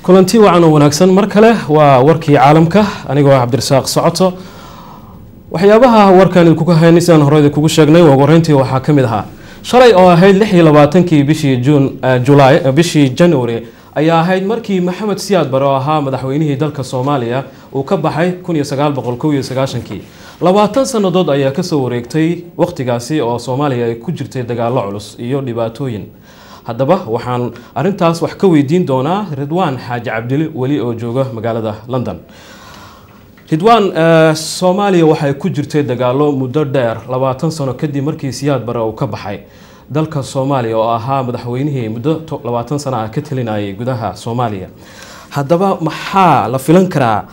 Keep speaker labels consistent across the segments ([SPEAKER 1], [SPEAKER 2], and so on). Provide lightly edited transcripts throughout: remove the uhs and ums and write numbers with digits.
[SPEAKER 1] kulanti wacan oo wanaagsan mar kale waa warkii caalamka anigoo Cabdirasaaq Socoto waxyaabaha warkan ku haynaysan horeyda kugu sheegnay waa wareyntii waxa kamid ahaa shalay oo ahayd 26kii bishii July bishii January ayaa ahayd markii Maxamed Siyaad Barre ahaa madaxweynihii dalka Soomaaliya uu ka baxay 1991kii 20 sanadood ayaa ka soo wareegtay waqtigaasi oo Soomaaliya ay ku jirtay dagaalo culus iyo dhibaatooyin haddaba waxaan arintaas wax ka weydiin doonaa Ridwaan Xaaji Cabdili wali oo jooga magaalada London. Ridwaan Soomaaliya waxay ku jirtay dagaalo muddo dheer 20 sano kadib markii Siyaad Barre uu ka baxay dalka Soomaaliya oo ahaa madaxweynihii muddo 20 sano ka talinayay gudaha Soomaaliya. Haddaba maxaa la filan karaa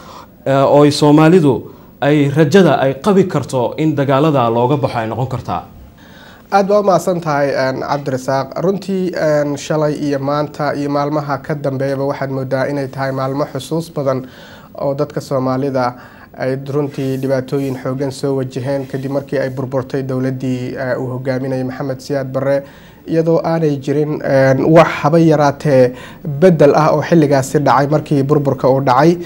[SPEAKER 1] oo Soomaalidu ay rajada ay qabi karto in dagaalada looga baxo ay noqon kartaa?
[SPEAKER 2] aad baa maasan tahay Cabdirasaaq runtii shalay iyo maanta iyo maalmaha ka dambeeyaba waxaad moodaa inay tahay maalmo xusuus badan oo dadka Soomaalida ay runtii dhibaatooyin xoogan soo wajaheen kadib markii ay burburtay dawladii uu hogaaminayay Maxamed Siyaad Barre iyadoo aanay jirin wax haba yaraatee bedel ah oo xilligaasi dhacay markii burburka uu dhacay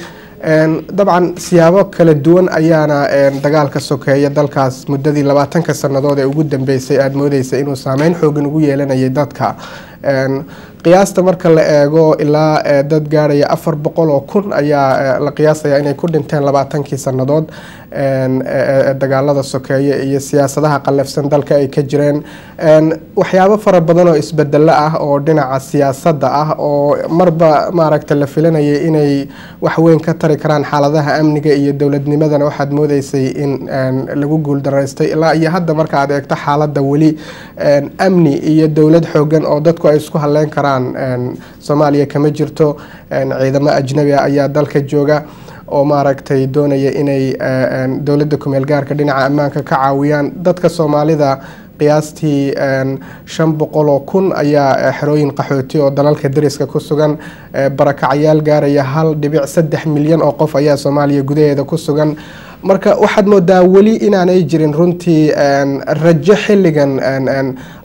[SPEAKER 2] dabcan siyaabo kala duwan ayaana dagaalka sokeeya dalkaas muddadii 20 sanadood ee ugu dambeysay aad moodaysa inuu saameyn xoogan ugu yeelanayay dadka qiyaasta marka la eego ilaa dad gaaraya 400,000 ayaa la qiyaasaya inay ku dhinteen 20kii sanadood dagaalada sokeeya iyo siyaasadaha qalafsan dalka ay ka jireen waxyaabo fara badan oo isbedel ah oo dhinaca siyaasadda ah oo marba maaragta la filanayay inay wax weyn ka tari karaan xaaladaha amniga iyo dawladnimadana waxaad moodaysay in lagu guul dareystay ilaa iyo hadda marka aad eegto xaaladda wali amni iyo dawlad xoogan oo dadku ay isku haleyn karaan Soomaaliya kama jirto ciidamo ajnabi ah ayaa dalka jooga oo maaragtay doonaya inay dawladda ku meel gaarka dhinaca ammaanka ka caawiyaan dadka Soomaalida qiyaastii 500,000 ayaa xerooyin qaxooti oo dalalka dariska ku sugan barakacayaal gaaraya 1.3 milyan oo qof ayaa Soomaaliya gudaheeda ku sugan marka waxaad moodaa wali inaanay jirin runtii rajo xilligan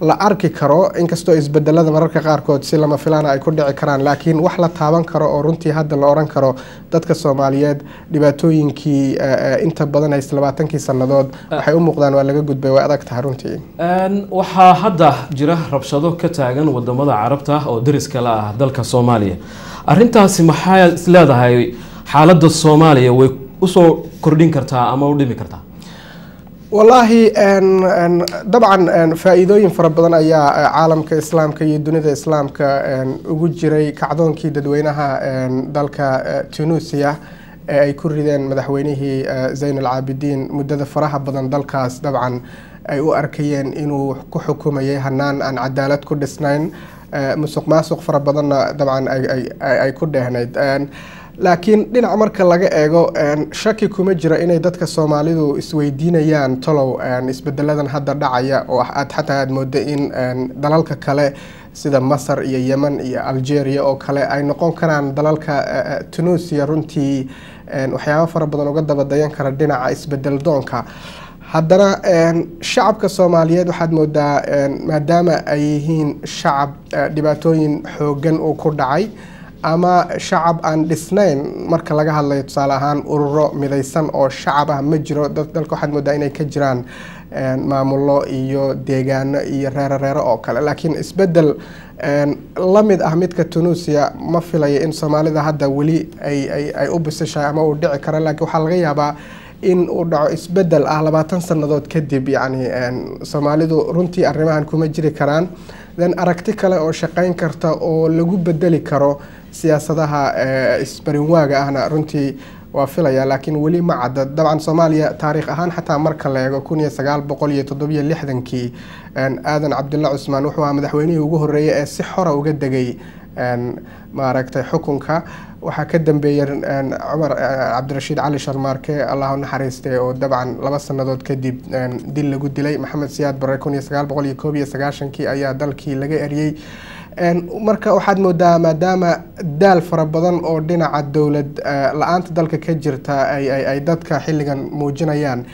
[SPEAKER 2] la arki karo inkastoo isbedelada mararka qaarkood si lama filaan ay ku dhici karaan laakiin wax la taaban karo oo runtii hadda la oran karo dadka Soomaaliyeed dhibaatooyinkii inta badan ay 20kii sanadood waxay u muuqdaan waa laga gudbay way adag tahay runtii
[SPEAKER 1] waxa hadda jira rabshado ka taagan wadamada Carabta oo dariska la ah dalka Soomaaliya arintaasi maxay isleedahay xaaladda Soomaaliya way usoo kordhin kartaa ama u dhimi kartaa
[SPEAKER 2] والله طبعا فائدوين فربنا يا عالم كإسلام كي دنيا الإسلام كوجود جري كعدون كي ددوينها دالك تونسيا أي كردين مدحوينه زين العابدين مدة فرحة بدن دالكاس طبعا أي أركيين إنه كحكومة يهنان عن عدالة كل سنين مسوق ماسوق فربنا طبعا أي كردين laakiin dhinaca marka laga eego shaki kuma jira inay dadka Soomaalidu isweydiinayaan talow isbedeladan hadda dhacaya oo aad xataa moodo in dalalka kale sida Masar iyo Yemen iyo Algeria oo kale ay noqon karaan dalalka Tunisia runtii waxyaabo fara badan uga dabadayan kara dhinaca isbedel doonka haddana shacabka Soomaaliyeed waxaad moodaa maadaama ay yihiin shacab dhibaatooyin xoogan oo ku dhacay ama shacab aan dhisnayn marka laga hadlayo tusaale ahaan ururo midaysan oo shacab ah ma jiro dalka waxaad moodaa inay ka jiraan maamulo iyo deegaano iyo reero oo kale laakiin isbedel la mid ah midka Tunisia ma filayo in Soomaalida hadda wali ay u bisashay ama u dhici kara laakiin waxa laga yaabaa in uu dhaco isbedel ah 20 sanadood kadib yani Soomaalidu runtii arrimahan kuma jiri karaan dan aragti kale oo shaqayn karta oo lagu bedeli karo siyaasadaha isbarinwaaga ahna runtii waa filaya laakiin wali ma cadda dabcan Soomaaliya taariikh ahaan xataa marka la eego 1967kii aadan Cabdulla Cusmaan wuxuu ahaa madaxweynihii ugu horeeyay ee si xor ah uga degay maaragtay xukunka waxa ka dambeeyay Umar Cabdirashiid Cali Sharmaarke Allahu naxariistay oo dabcan 2 sanadood kadib dil lagu dilay Maxamed Siyaad Barre 1991kii ayaa dalkii laga eriyay marka waxaad moodaa maadaama daal fara badan oo dhinaca dawlad la'aanta dalka ka jirta ay dadka xilligan muujinayaan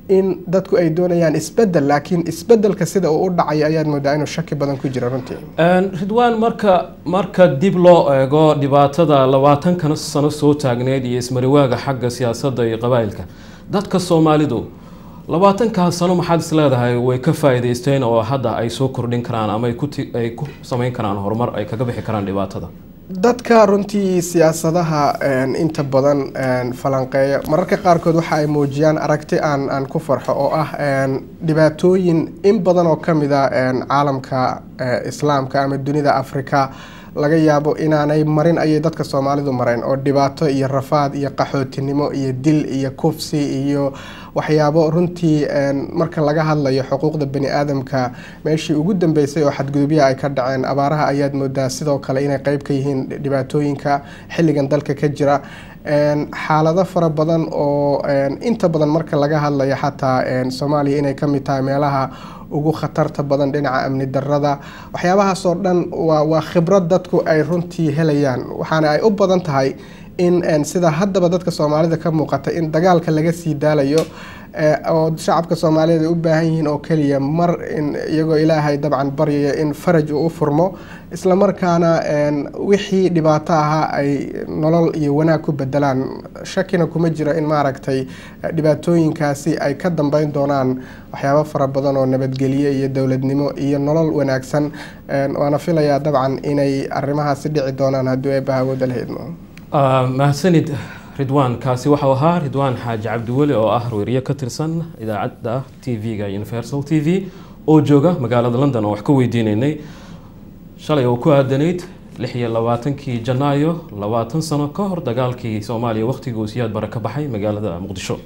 [SPEAKER 2] in dadku ay doonayaan isbedel laakiin isbedelka sida uu u dhacay ayaad moodaa inuu shaki badan ku jira runtii
[SPEAKER 1] ridwaan marka dib loo eego dhibaatada 20 sano soo taagneed iyo ismariwaaga xagga siyaasadda iyo qabaa'ilka dadka Soomaalidu 20 sano maxaad isleedahay way ka faa'iideysteen oo hadda ay soo kordhin karaan ama ay ku sameyn karaan horumar ay kaga bixi karaan dhibaatada
[SPEAKER 2] dadka runtii siyaasadaha inta badan falanqeeya mararka qaarkood waxa ay muujiyaan aragti aan ku farxo oo ah dhibaatooyin in badan oo kamid ah caalamka islaamka ama dunida Afrika laga yaabo inaanay marin ayay dadka Soomaalidu mareen oo dhibaato iyo rafaad iyo qaxootinimo iyo dil iyo kufsi iyo waxyaabo runtii marka laga hadlayo xuquuqda bani aadamka meeshii ugu dambeysay oo xadgudubyo ay ka dhaceen abaaraha ayaad moodaa sidoo kale inay qayb ka yihiin dhibaatooyinka xilligan dalka ka jira xaalado fara badan oo inta badan marka laga hadlayo xataa Soomaaliya inay ka mid tahay meelaha ugu khatarta badan dhinaca amni darrada waxyaabahaas oo dhan waa khibrad dadku ay runtii helayaan waxaana ay u badan tahay in sida haddaba dadka Soomaalida ka muuqata in dagaalka laga sii daalayo oo shacabka Soomaaliyeed u baahan yihiin oo kaliya mar in iyagoo Ilaahay dabcan baryaya in faraj uu furmo isla markaana wixii dhibaato ah ay nolol iyo wanaag ku bedelaan shakina kuma jira in maaragtay dhibaatooyinkaasi ay ka dambeyn doonaan waxyaabo fara badan oo nabadgelyo iyo dawladnimo iyo nolol wanaagsan waana filayaa dabcan inay arrimahaasi dhici doonaan haddii ay baahawada lahaydmo
[SPEAKER 1] mahadsanid ridwaan kaasi waxa uu ahaa ridwaan xaaji cabdiweli oo ah wariye ka tirsan idaacadda TV-ga Universal TV oo jooga magaalada London oo wax ka weydiinaynay shalay oo ku aadanayd 26 Janaayo 20 sano ka hor dagaalkii Soomaaliya waqtigii uu siyaad baraka baxay magaalada Muqdisho